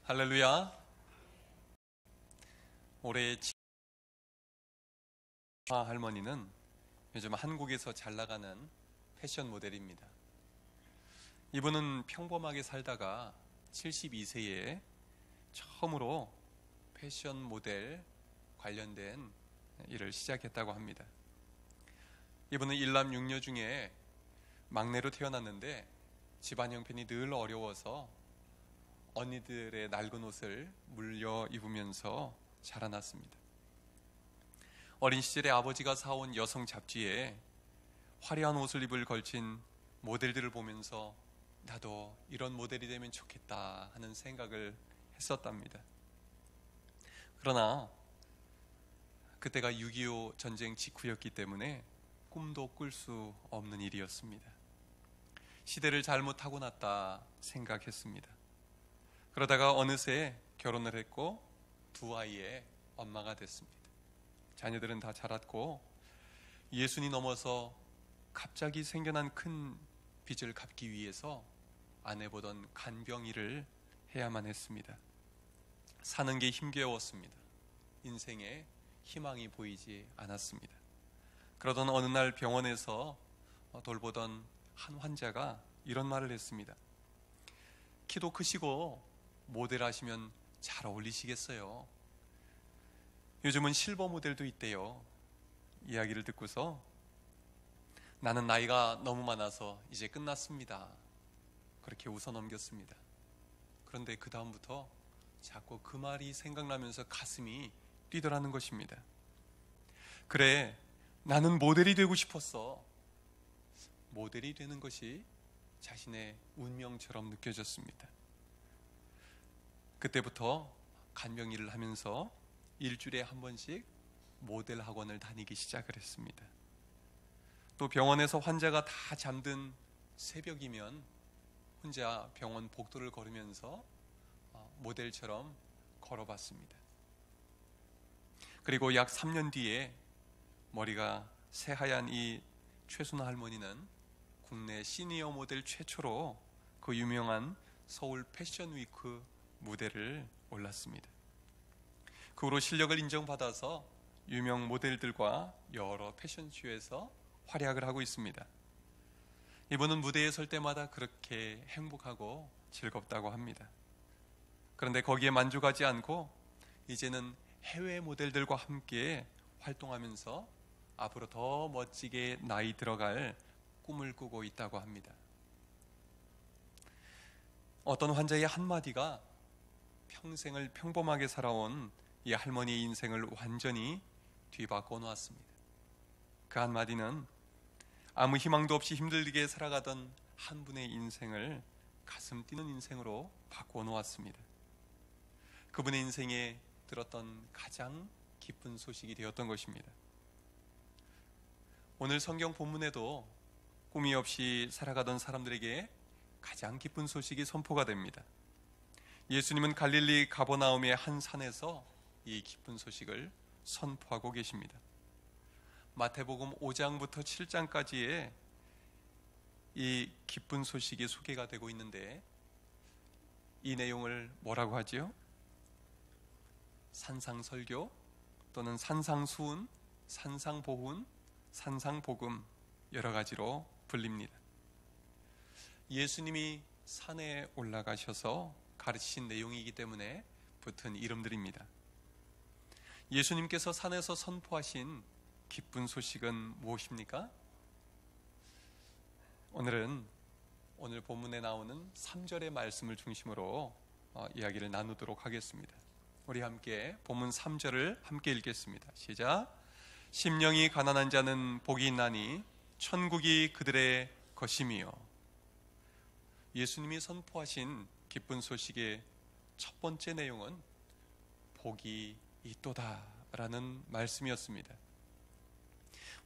할렐루야. 올해 할머니는 요즘 한국에서 잘 나가는 패션 모델입니다. 이분은 평범하게 살다가 72세에 처음으로 패션 모델 관련된 일을 시작했다고 합니다. 이분은 일남 6녀 중에 막내로 태어났는데 집안 형편이 늘 어려워서 언니들의 낡은 옷을 물려 입으면서 자라났습니다. 어린 시절에 아버지가 사온 여성 잡지에 화려한 옷을 입을 걸친 모델들을 보면서 나도 이런 모델이 되면 좋겠다 하는 생각을 했었답니다. 그러나 그때가 6.25 전쟁 직후였기 때문에 꿈도 꿀 수 없는 일이었습니다. 시대를 잘못 타고났다 생각했습니다. 그러다가 어느새 결혼을 했고 두 아이의 엄마가 됐습니다. 자녀들은 다 자랐고 60이 넘어서 갑자기 생겨난 큰 빚을 갚기 위해서 안 해보던 간병 일을 해야만 했습니다. 사는 게 힘겨웠습니다. 인생에 희망이 보이지 않았습니다. 그러던 어느 날 병원에서 돌보던 한 환자가 이런 말을 했습니다. 키도 크시고 모델 하시면 잘 어울리시겠어요. 요즘은 실버 모델도 있대요. 이야기를 듣고서 나는 나이가 너무 많아서 이제 끝났습니다. 그렇게 웃어 넘겼습니다. 그런데 그 다음부터 자꾸 그 말이 생각나면서 가슴이 뛰더라는 것입니다. 그래, 나는 모델이 되고 싶었어. 모델이 되는 것이 자신의 운명처럼 느껴졌습니다. 그때부터 간병 일을 하면서 일주일에 한 번씩 모델 학원을 다니기 시작을 했습니다. 또 병원에서 환자가 다 잠든 새벽이면 혼자 병원 복도를 걸으면서 모델처럼 걸어봤습니다. 그리고 약 3년 뒤에 머리가 새하얀 이 최순아 할머니는 국내 시니어 모델 최초로 그 유명한 서울 패션위크 무대를 올랐습니다. 그 후로 실력을 인정받아서 유명 모델들과 여러 패션쇼에서 활약을 하고 있습니다. 이분은 무대에 설 때마다 그렇게 행복하고 즐겁다고 합니다. 그런데 거기에 만족하지 않고 이제는 해외 모델들과 함께 활동하면서 앞으로 더 멋지게 나이 들어갈 꿈을 꾸고 있다고 합니다. 어떤 환자의 한마디가 평생을 평범하게 살아온 이 할머니의 인생을 완전히 뒤바꿔 놓았습니다. 그 한마디는 아무 희망도 없이 힘들게 살아가던 한 분의 인생을 가슴 뛰는 인생으로 바꿔 놓았습니다. 그분의 인생에 들었던 가장 기쁜 소식이 되었던 것입니다. 오늘 성경 본문에도 꿈이 없이 살아가던 사람들에게 가장 기쁜 소식이 선포가 됩니다. 예수님은 갈릴리 가버나움의 한 산에서 이 기쁜 소식을 선포하고 계십니다. 마태복음 5장부터 7장까지의 이 기쁜 소식이 소개가 되고 있는데 이 내용을 뭐라고 하지요? 산상설교 또는 산상수훈, 산상보훈, 산상복음 여러 가지로 불립니다. 예수님이 산에 올라가셔서 가르치신 내용이기 때문에 붙은 이름들입니다. 예수님께서 산에서 선포하신 기쁜 소식은 무엇입니까? 오늘은 오늘 본문에 나오는 3절의 말씀을 중심으로 이야기를 나누도록 하겠습니다. 우리 함께 본문 3절을 함께 읽겠습니다. 시작. 심령이 가난한 자는 복이 있나니 천국이 그들의 것임이요. 예수님이 선포하신 기쁜 소식의 첫 번째 내용은 복이 있도다 라는 말씀이었습니다.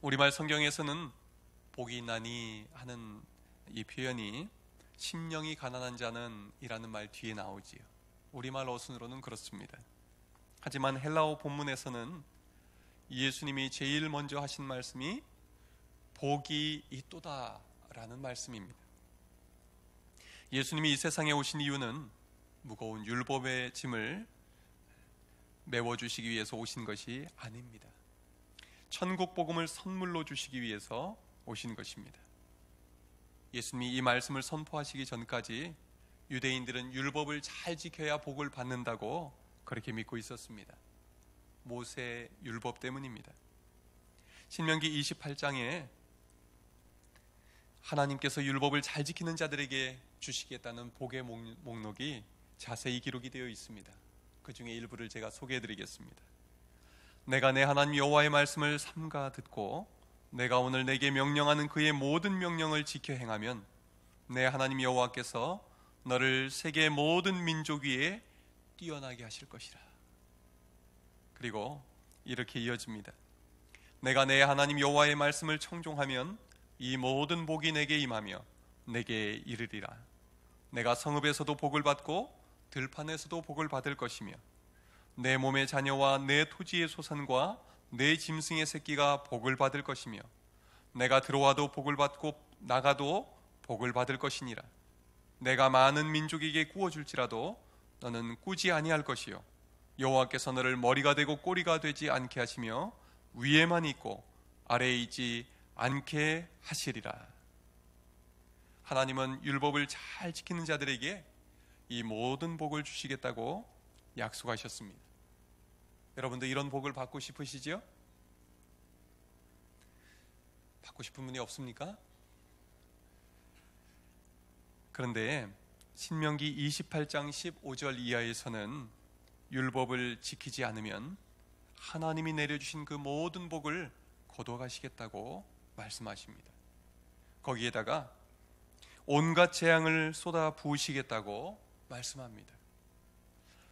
우리말 성경에서는 복이 있나니 하는 이 표현이 심령이 가난한 자는 이라는 말 뒤에 나오지요. 우리말 어순으로는 그렇습니다. 하지만 헬라어 본문에서는 예수님이 제일 먼저 하신 말씀이 복이 있도다 라는 말씀입니다. 예수님이 이 세상에 오신 이유는 무거운 율법의 짐을 메워주시기 위해서 오신 것이 아닙니다. 천국 복음을 선물로 주시기 위해서 오신 것입니다. 예수님이 이 말씀을 선포하시기 전까지 유대인들은 율법을 잘 지켜야 복을 받는다고 그렇게 믿고 있었습니다. 모세 율법 때문입니다. 신명기 28장에 하나님께서 율법을 잘 지키는 자들에게 주시겠다는 복의 목록이 자세히 기록이 되어 있습니다. 그 중에 일부를 제가 소개해 드리겠습니다. 내가 내 하나님 여호와의 말씀을 삼가 듣고 내가 오늘 내게 명령하는 그의 모든 명령을 지켜 행하면 내 하나님 여호와께서 너를 세계 모든 민족 위에 뛰어나게 하실 것이라. 그리고 이렇게 이어집니다. 내가 내 하나님 여호와의 말씀을 청종하면 이 모든 복이 내게 임하며 내게 이르리라. 내가 성읍에서도 복을 받고 들판에서도 복을 받을 것이며 내 몸의 자녀와 내 토지의 소산과 내 짐승의 새끼가 복을 받을 것이며 내가 들어와도 복을 받고 나가도 복을 받을 것이니라. 내가 많은 민족에게 구워줄지라도 너는 꾸지 아니할 것이요 여호와께서 너를 머리가 되고 꼬리가 되지 않게 하시며 위에만 있고 아래에 있지 않게 하시리라. 하나님은 율법을 잘 지키는 자들에게 이 모든 복을 주시겠다고 약속하셨습니다. 여러분도 이런 복을 받고 싶으시죠? 받고 싶은 분이 없습니까? 그런데 신명기 28장 15절 이하에서는 율법을 지키지 않으면 하나님이 내려주신 그 모든 복을 거둬가시겠다고 말씀하십니다. 거기에다가 온갖 재앙을 쏟아 부으시겠다고 말씀합니다.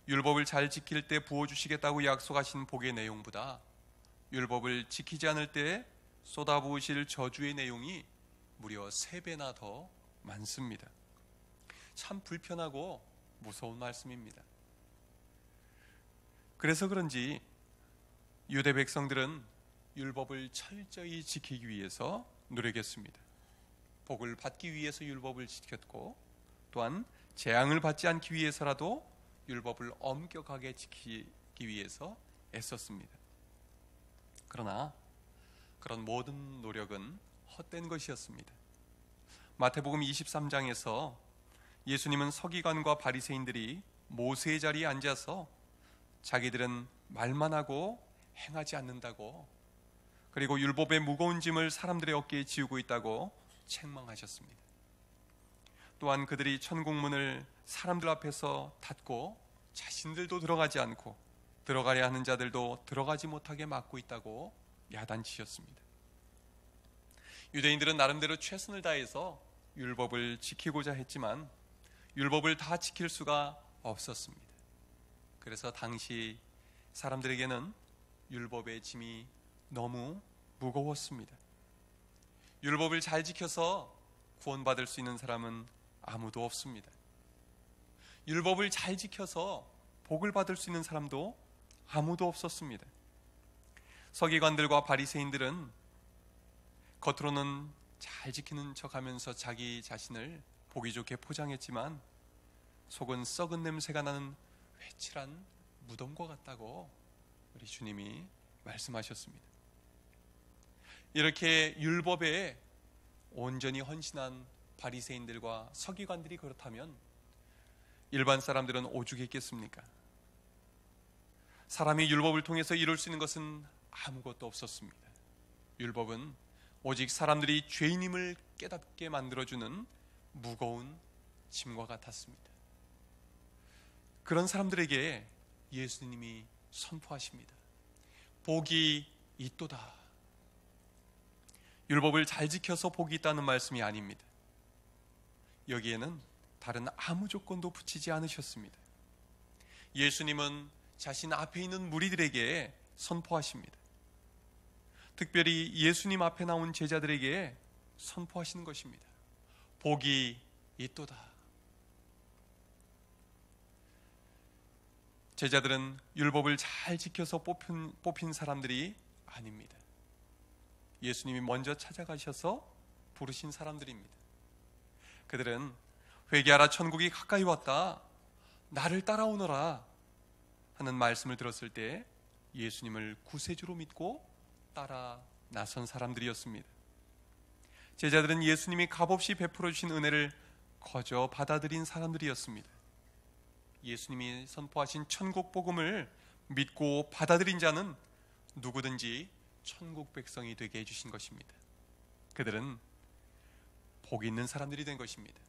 율법을 잘 지킬 때 부어주시겠다고 약속하신 복의 내용보다 율법을 지키지 않을 때 쏟아 부으실 저주의 내용이 무려 3배나 더 많습니다. 참 불편하고 무서운 말씀입니다. 그래서 그런지 유대 백성들은 율법을 철저히 지키기 위해서 노력했습니다. 복을 받기 위해서 율법을 지켰고 또한 재앙을 받지 않기 위해서라도 율법을 엄격하게 지키기 위해서 애썼습니다. 그러나 그런 모든 노력은 헛된 것이었습니다. 마태복음 23장에서 예수님은 서기관과 바리새인들이 모세의 자리에 앉아서 자기들은 말만 하고 행하지 않는다고, 그리고 율법의 무거운 짐을 사람들의 어깨에 지우고 있다고 책망하셨습니다. 또한 그들이 천국문을 사람들 앞에서 닫고 자신들도 들어가지 않고 들어가려 하는 자들도 들어가지 못하게 막고 있다고 야단치셨습니다. 유대인들은 나름대로 최선을 다해서 율법을 지키고자 했지만 율법을 다 지킬 수가 없었습니다. 그래서 당시 사람들에게는 율법의 짐이 너무 무거웠습니다. 율법을 잘 지켜서 구원받을 수 있는 사람은 아무도 없습니다. 율법을 잘 지켜서 복을 받을 수 있는 사람도 아무도 없었습니다. 서기관들과 바리새인들은 겉으로는 잘 지키는 척하면서 자기 자신을 보기 좋게 포장했지만 속은 썩은 냄새가 나는 회칠한 무덤과 같다고 우리 주님이 말씀하셨습니다. 이렇게 율법에 온전히 헌신한 바리새인들과 서기관들이 그렇다면 일반 사람들은 오죽했겠습니까? 사람이 율법을 통해서 이룰 수 있는 것은 아무것도 없었습니다. 율법은 오직 사람들이 죄인임을 깨닫게 만들어주는 무거운 짐과 같았습니다. 그런 사람들에게 예수님이 선포하십니다. 복이 있도다. 율법을 잘 지켜서 복이 있다는 말씀이 아닙니다. 여기에는 다른 아무 조건도 붙이지 않으셨습니다. 예수님은 자신 앞에 있는 무리들에게 선포하십니다. 특별히 예수님 앞에 나온 제자들에게 선포하시는 것입니다. 복이 있도다. 제자들은 율법을 잘 지켜서 뽑힌 사람들이 아닙니다. 예수님이 먼저 찾아가셔서 부르신 사람들입니다. 그들은 회개하라, 천국이 가까이 왔다, 나를 따라오너라 하는 말씀을 들었을 때 예수님을 구세주로 믿고 따라 나선 사람들이었습니다. 제자들은 예수님이 값없이 베풀어 주신 은혜를 거저 받아들인 사람들이었습니다. 예수님이 선포하신 천국 복음을 믿고 받아들인 자는 누구든지 천국 백성이 되게 해주신 것입니다. 그들은 복 있는 사람들이 된 것입니다.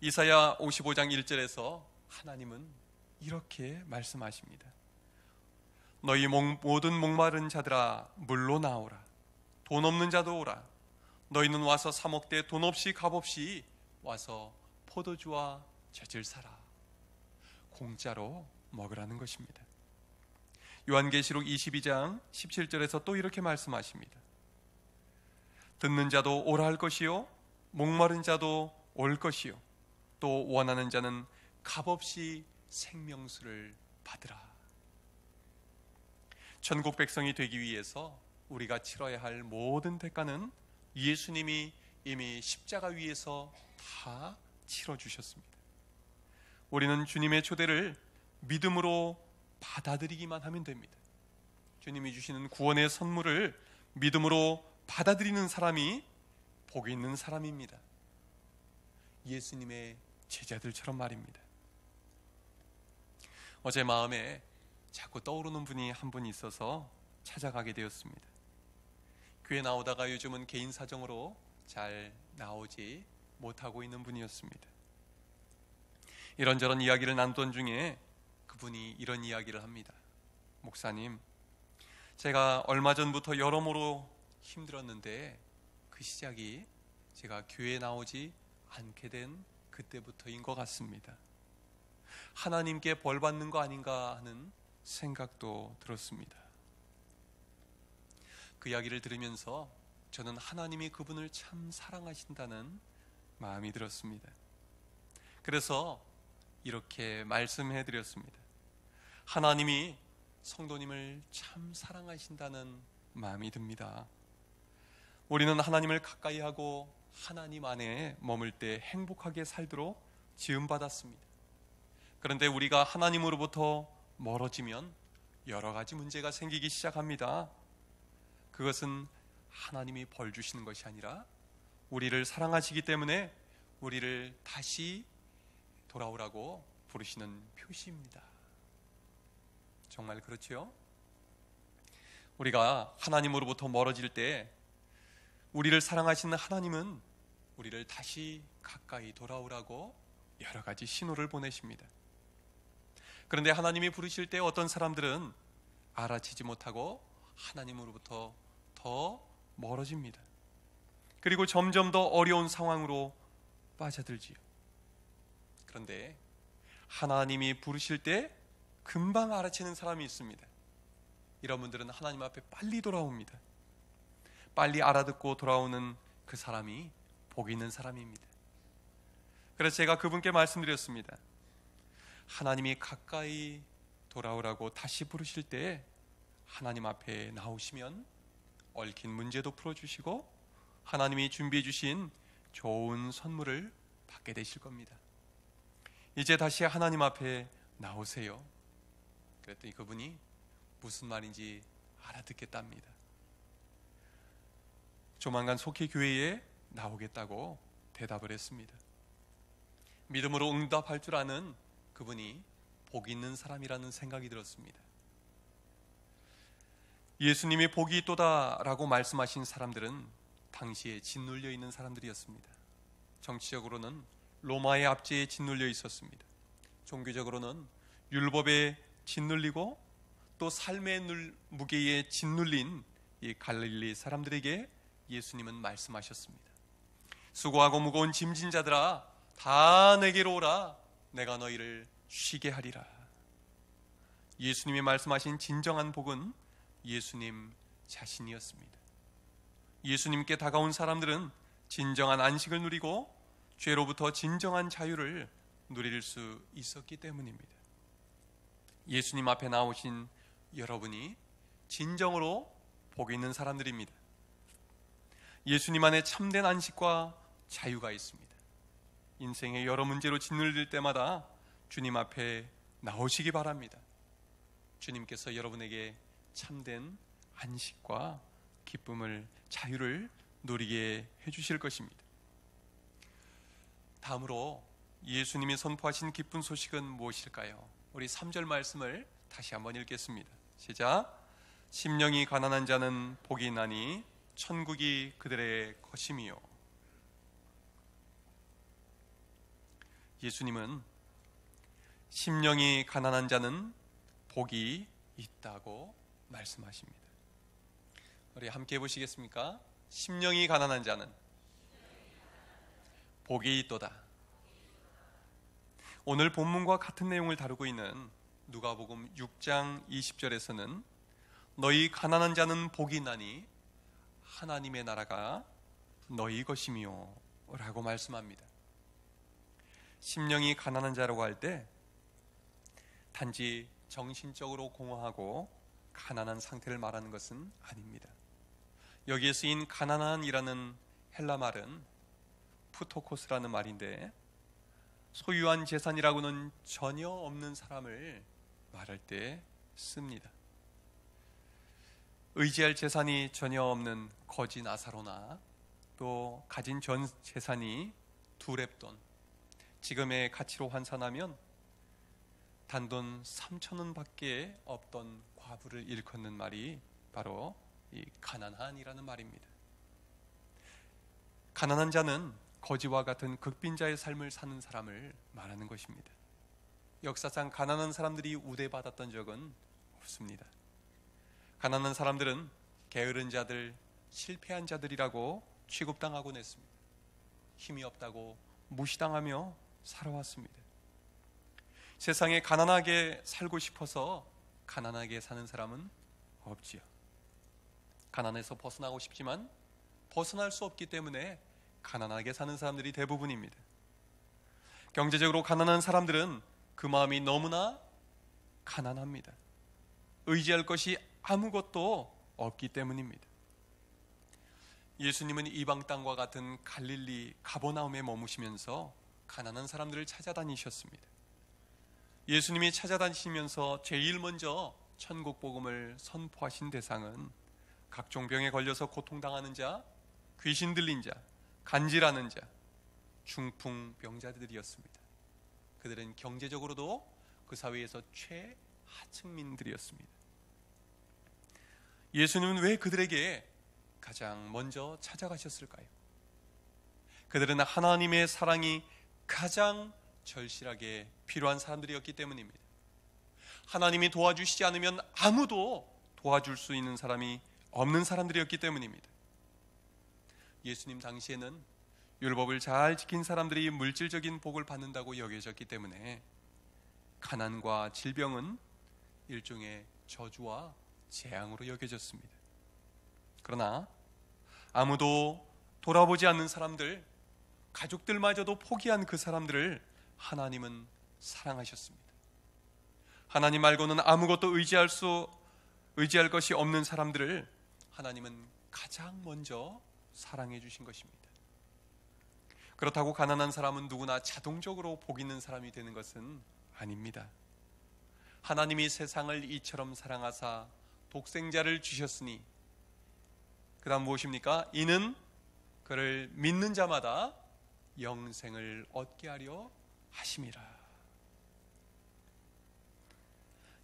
이사야 55장 1절에서 하나님은 이렇게 말씀하십니다. 너희 모든 목마른 자들아 물로 나오라. 돈 없는 자도 오라. 너희는 와서 사 먹되 돈 없이 값없이 와서 포도주와 젖을 사라. 공짜로 먹으라는 것입니다. 요한계시록 22장 17절에서 또 이렇게 말씀하십니다. 듣는 자도 오라 할 것이요 목마른 자도 올 것이요 또 원하는 자는 값없이 생명수를 받으라. 천국 백성이 되기 위해서 우리가 치러야 할 모든 대가는 예수님이 이미 십자가 위에서 다 치러주셨습니다. 우리는 주님의 초대를 믿음으로 받아들이기만 하면 됩니다. 주님이 주시는 구원의 선물을 믿음으로 받아들이는 사람이 복이 있는 사람입니다. 예수님의 제자들처럼 말입니다. 어제 마음에 자꾸 떠오르는 분이 한 분 있어서 찾아가게 되었습니다. 교회 나오다가 요즘은 개인 사정으로 잘 나오지 못하고 있는 분이었습니다. 이런저런 이야기를 나누던 중에 그분이 이런 이야기를 합니다. 목사님, 제가 얼마 전부터 여러모로 힘들었는데 그 시작이 제가 교회에 나오지 않게 된 그때부터인 것 같습니다. 하나님께 벌 받는 거 아닌가 하는 생각도 들었습니다. 그 이야기를 들으면서 저는 하나님이 그분을 참 사랑하신다는 마음이 들었습니다. 그래서 이렇게 말씀해 드렸습니다. 하나님이 성도님을 참 사랑하신다는 마음이 듭니다. 우리는 하나님을 가까이 하고 하나님 안에 머물 때 행복하게 살도록 지음받았습니다. 그런데 우리가 하나님으로부터 멀어지면 여러 가지 문제가 생기기 시작합니다. 그것은 하나님이 벌 주시는 것이 아니라 우리를 사랑하시기 때문에 우리를 다시 돌아오라고 부르시는 표시입니다. 정말 그렇지요? 우리가 하나님으로부터 멀어질 때 우리를 사랑하시는 하나님은 우리를 다시 가까이 돌아오라고 여러 가지 신호를 보내십니다. 그런데 하나님이 부르실 때 어떤 사람들은 알아채지 못하고 하나님으로부터 더 멀어집니다. 그리고 점점 더 어려운 상황으로 빠져들지요. 그런데 하나님이 부르실 때 금방 알아채는 사람이 있습니다. 이런 분들은 하나님 앞에 빨리 돌아옵니다. 빨리 알아듣고 돌아오는 그 사람이 복 있는 사람입니다. 그래서 제가 그분께 말씀드렸습니다. 하나님이 가까이 돌아오라고 다시 부르실 때 하나님 앞에 나오시면 얽힌 문제도 풀어주시고 하나님이 준비해 주신 좋은 선물을 받게 되실 겁니다. 이제 다시 하나님 앞에 나오세요. 그랬더니 그분이 무슨 말인지 알아듣겠답니다. 조만간 속히 교회에 나오겠다고 대답을 했습니다. 믿음으로 응답할 줄 아는 그분이 복 있는 사람이라는 생각이 들었습니다. 예수님이 복이 있도다라고 말씀하신 사람들은 당시에 짓눌려 있는 사람들이었습니다. 정치적으로는 로마의 압제에 짓눌려 있었습니다. 종교적으로는 율법에 짓눌리고 또 삶의 무게에 짓눌린 이 갈릴리 사람들에게 예수님은 말씀하셨습니다. 수고하고 무거운 짐진 자들아 다 내게로 오라. 내가 너희를 쉬게 하리라. 예수님이 말씀하신 진정한 복은 예수님 자신이었습니다. 예수님께 다가온 사람들은 진정한 안식을 누리고 죄로부터 진정한 자유를 누릴 수 있었기 때문입니다. 예수님 앞에 나오신 여러분이 진정으로 복 있는 사람들입니다. 예수님 안에 참된 안식과 자유가 있습니다. 인생의 여러 문제로 짓눌릴 때마다 주님 앞에 나오시기 바랍니다. 주님께서 여러분에게 참된 안식과 기쁨을, 자유를 누리게 해주실 것입니다. 다음으로 예수님이 선포하신 기쁜 소식은 무엇일까요? 우리 3절 말씀을 다시 한번 읽겠습니다. 시작. 심령이 가난한 자는 복이 있나니 천국이 그들의 것임이요. 예수님은 심령이 가난한 자는 복이 있다고 말씀하십니다. 우리 함께 보시겠습니까? 심령이 가난한 자는 복이 있도다. 오늘 본문과 같은 내용을 다루고 있는 누가복음 6장 20절에서는 너희 가난한 자는 복이 있나니 하나님의 나라가 너희 것이미요 라고 말씀합니다. 심령이 가난한 자라고 할 때 단지 정신적으로 공허하고 가난한 상태를 말하는 것은 아닙니다. 여기에 쓰인 가난한이라는 헬라 말은 푸토코스라는 말인데, 소유한 재산이라고는 전혀 없는 사람을 말할 때 씁니다. 의지할 재산이 전혀 없는 거지 나사로나, 또 가진 전 재산이 두렙돈, 지금의 가치로 환산하면 단돈 3,000원 밖에 없던 과부를 일컫는 말이 바로 이 가난한이라는 말입니다. 가난한 자는 거지와 같은 극빈자의 삶을 사는 사람을 말하는 것입니다. 역사상 가난한 사람들이 우대받았던 적은 없습니다. 가난한 사람들은 게으른 자들, 실패한 자들이라고 취급당하곤 했습니다. 힘이 없다고 무시당하며 살아왔습니다. 세상에 가난하게 살고 싶어서 가난하게 사는 사람은 없지요. 가난에서 벗어나고 싶지만 벗어날 수 없기 때문에 가난하게 사는 사람들이 대부분입니다. 경제적으로 가난한 사람들은 그 마음이 너무나 가난합니다. 의지할 것이 아무것도 없기 때문입니다. 예수님은 이방 땅과 같은 갈릴리 가버나움에 머무시면서 가난한 사람들을 찾아다니셨습니다. 예수님이 찾아다니시면서 제일 먼저 천국 복음을 선포하신 대상은 각종 병에 걸려서 고통당하는 자, 귀신 들린 자, 간질하는 자, 중풍병자들이었습니다. 그들은 경제적으로도 그 사회에서 최하층민들이었습니다. 예수님은 왜 그들에게 가장 먼저 찾아가셨을까요? 그들은 하나님의 사랑이 가장 절실하게 필요한 사람들이었기 때문입니다. 하나님이 도와주시지 않으면 아무도 도와줄 수 있는 사람이 없는 사람들이었기 때문입니다. 예수님 당시에는 율법을 잘 지킨 사람들이 물질적인 복을 받는다고 여겨졌기 때문에 가난과 질병은 일종의 저주와 재앙으로 여겨졌습니다. 그러나 아무도 돌아보지 않는 사람들, 가족들마저도 포기한 그 사람들을 하나님은 사랑하셨습니다. 하나님 말고는 아무것도 의지할 것이 없는 사람들을 하나님은 가장 먼저 사랑해 주신 것입니다. 그렇다고 가난한 사람은 누구나 자동적으로 복 있는 사람이 되는 것은 아닙니다. 하나님이 세상을 이처럼 사랑하사 독생자를 주셨으니, 그 다음 무엇입니까? 이는 그를 믿는 자마다 영생을 얻게 하려 하심이라.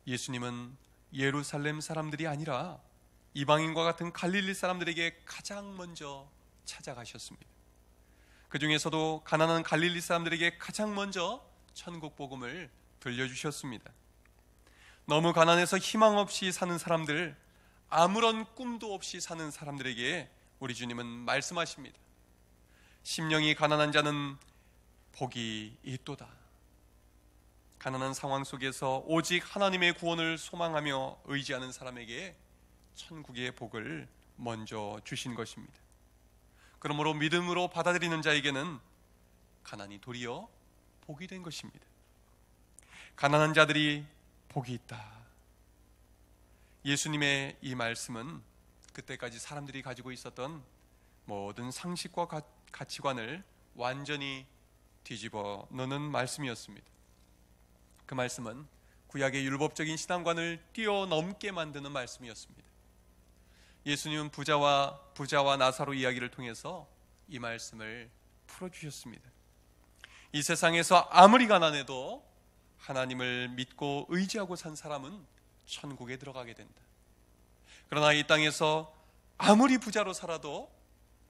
예수님은 예루살렘 사람들이 아니라 이방인과 같은 갈릴리 사람들에게 가장 먼저 찾아가셨습니다. 그 중에서도 가난한 갈릴리 사람들에게 가장 먼저 천국 복음을 들려주셨습니다. 너무 가난해서 희망 없이 사는 사람들, 아무런 꿈도 없이 사는 사람들에게 우리 주님은 말씀하십니다. 심령이 가난한 자는 복이 있도다. 가난한 상황 속에서 오직 하나님의 구원을 소망하며 의지하는 사람에게 천국의 복을 먼저 주신 것입니다. 그러므로 믿음으로 받아들이는 자에게는 가난이 도리어 복이 된 것입니다. 가난한 자들이 복이 있다. 예수님의 이 말씀은 그때까지 사람들이 가지고 있었던 모든 상식과 가치관을 완전히 뒤집어 놓는 말씀이었습니다. 그 말씀은 구약의 율법적인 신앙관을 뛰어넘게 만드는 말씀이었습니다. 예수님은 부자와 나사로 이야기를 통해서 이 말씀을 풀어주셨습니다. 이 세상에서 아무리 가난해도 하나님을 믿고 의지하고 산 사람은 천국에 들어가게 된다. 그러나 이 땅에서 아무리 부자로 살아도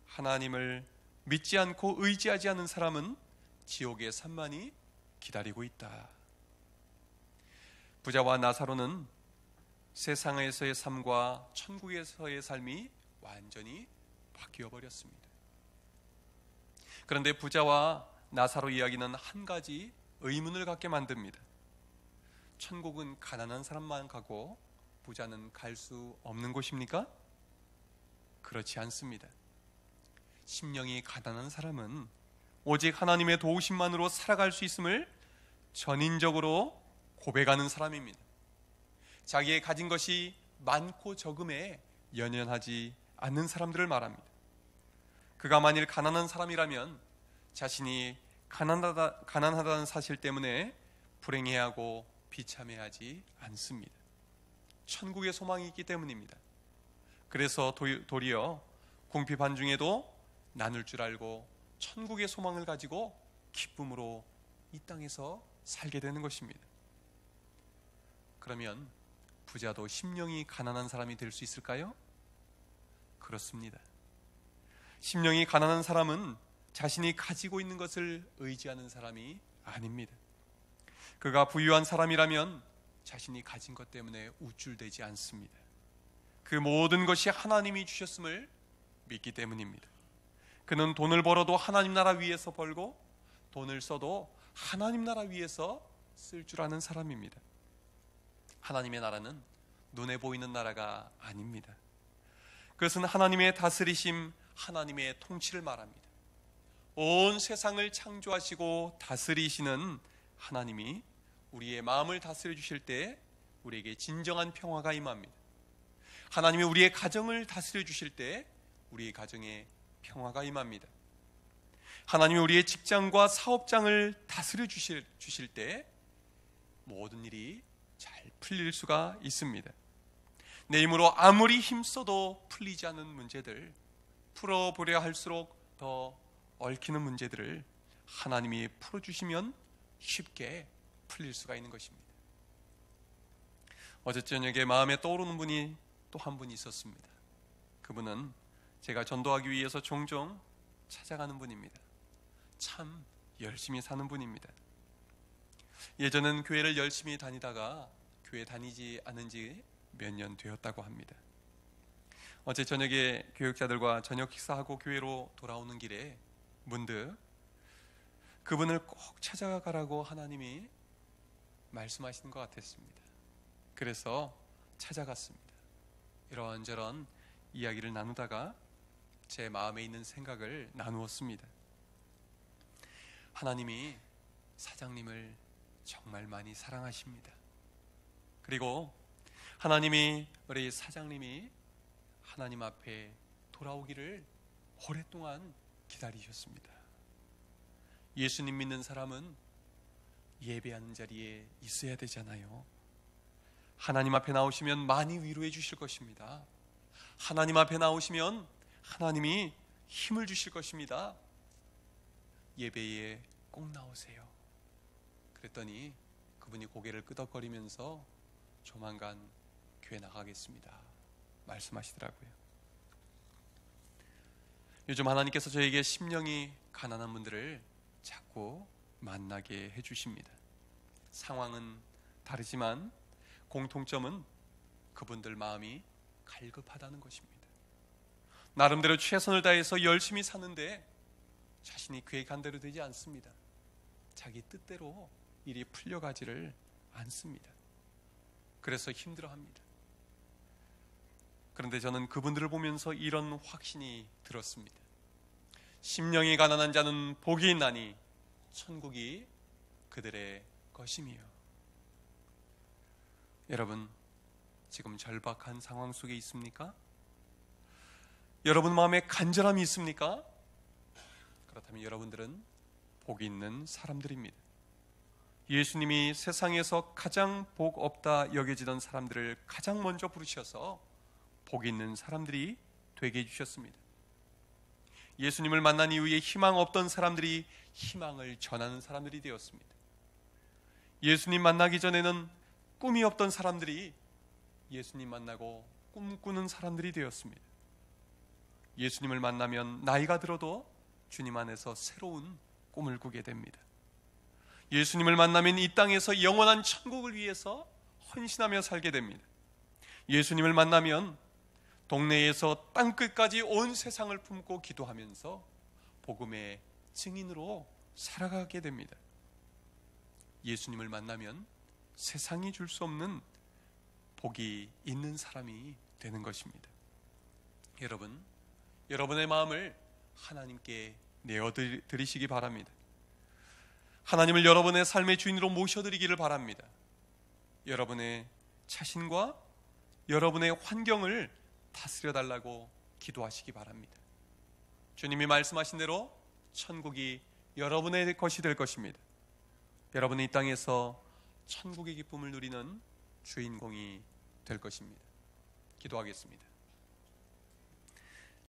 하나님을 믿지 않고 의지하지 않는 사람은 지옥의 산만이 기다리고 있다. 부자와 나사로는 세상에서의 삶과 천국에서의 삶이 완전히 바뀌어 버렸습니다. 그런데 부자와 나사로 이야기는 한 가지 의문을 갖게 만듭니다. 천국은 가난한 사람만 가고 부자는 갈 수 없는 곳입니까? 그렇지 않습니다. 심령이 가난한 사람은 오직 하나님의 도우심만으로 살아갈 수 있음을 전인적으로 고백하는 사람입니다. 자기의 가진 것이 많고 적음에 연연하지 않는 사람들을 말합니다. 그가 만일 가난한 사람이라면 자신이 가난하다는 사실 때문에 불행해하고 비참해하지 않습니다. 천국의 소망이 있기 때문입니다. 그래서 도리어 궁핍한중에도 나눌 줄 알고 천국의 소망을 가지고 기쁨으로 이 땅에서 살게 되는 것입니다. 그러면 부자도 심령이 가난한 사람이 될 수 있을까요? 그렇습니다. 심령이 가난한 사람은 자신이 가지고 있는 것을 의지하는 사람이 아닙니다. 그가 부유한 사람이라면 자신이 가진 것 때문에 우쭐대지 않습니다. 그 모든 것이 하나님이 주셨음을 믿기 때문입니다. 그는 돈을 벌어도 하나님 나라 위해서 벌고 돈을 써도 하나님 나라 위해서 쓸 줄 아는 사람입니다. 하나님의 나라는 눈에 보이는 나라가 아닙니다. 그것은 하나님의 다스리심, 하나님의 통치를 말합니다. 온 세상을 창조하시고 다스리시는 하나님이 우리의 마음을 다스려 주실 때 우리에게 진정한 평화가 임합니다. 하나님이 우리의 가정을 다스려 주실 때 우리의 가정에 평화가 임합니다. 하나님이 우리의 직장과 사업장을 다스려 주실 때 모든 일이 잘 풀릴 수가 있습니다. 내 힘으로 아무리 힘써도 풀리지 않는 문제들, 풀어보려 할수록 더 얽히는 문제들을 하나님이 풀어주시면 쉽게 풀릴 수가 있는 것입니다. 어제 저녁에 마음에 떠오르는 분이 또 한 분이 있었습니다. 그분은 제가 전도하기 위해서 종종 찾아가는 분입니다. 참 열심히 사는 분입니다. 예전엔 교회를 열심히 다니다가 교회 다니지 않은 지 몇 년 되었다고 합니다. 어제 저녁에 교육자들과 저녁 식사하고 교회로 돌아오는 길에 문득 그분을 꼭 찾아가라고 하나님이 말씀하시는 것 같았습니다. 그래서 찾아갔습니다. 이런저런 이야기를 나누다가 제 마음에 있는 생각을 나누었습니다. 하나님이 사장님을 정말 많이 사랑하십니다. 그리고 하나님이 우리 사장님이 하나님 앞에 돌아오기를 오랫동안 기다리셨습니다. 예수님 믿는 사람은 예배하는 자리에 있어야 되잖아요. 하나님 앞에 나오시면 많이 위로해 주실 것입니다. 하나님 앞에 나오시면 하나님이 힘을 주실 것입니다. 예배에 꼭 나오세요. 그랬더니 그분이 고개를 끄덕거리면서 조만간 교회 나가겠습니다 말씀하시더라고요. 요즘 하나님께서 저에게 심령이 가난한 분들을 자꾸 만나게 해주십니다. 상황은 다르지만 공통점은 그분들 마음이 갈급하다는 것입니다. 나름대로 최선을 다해서 열심히 사는데 자신이 계획한 대로 되지 않습니다. 자기 뜻대로 일이 풀려가지를 않습니다. 그래서 힘들어합니다. 그런데 저는 그분들을 보면서 이런 확신이 들었습니다. 심령이 가난한 자는 복이 있나니 천국이 그들의 것임이요. 여러분, 지금 절박한 상황 속에 있습니까? 여러분 마음에 간절함이 있습니까? 그렇다면 여러분들은 복이 있는 사람들입니다. 예수님이 세상에서 가장 복 없다 여겨지던 사람들을 가장 먼저 부르셔서 복 있는 사람들이 되게 해주셨습니다. 예수님을 만난 이후에 희망 없던 사람들이 희망을 전하는 사람들이 되었습니다. 예수님 만나기 전에는 꿈이 없던 사람들이 예수님 만나고 꿈꾸는 사람들이 되었습니다. 예수님을 만나면 나이가 들어도 주님 안에서 새로운 꿈을 꾸게 됩니다. 예수님을 만나면 이 땅에서 영원한 천국을 위해서 헌신하며 살게 됩니다. 예수님을 만나면 동네에서 땅끝까지 온 세상을 품고 기도하면서 복음의 증인으로 살아가게 됩니다. 예수님을 만나면 세상이 줄 수 없는 복이 있는 사람이 되는 것입니다. 여러분, 여러분의 마음을 하나님께 내어드리시기 바랍니다. 하나님을 여러분의 삶의 주인으로 모셔드리기를 바랍니다. 여러분의 자신과 여러분의 환경을 다스려 달라고 기도하시기 바랍니다. 주님이 말씀하신 대로 천국이 여러분의 것이 될 것입니다. 여러분이 이 땅에서 천국의 기쁨을 누리는 주인공이 될 것입니다. 기도하겠습니다.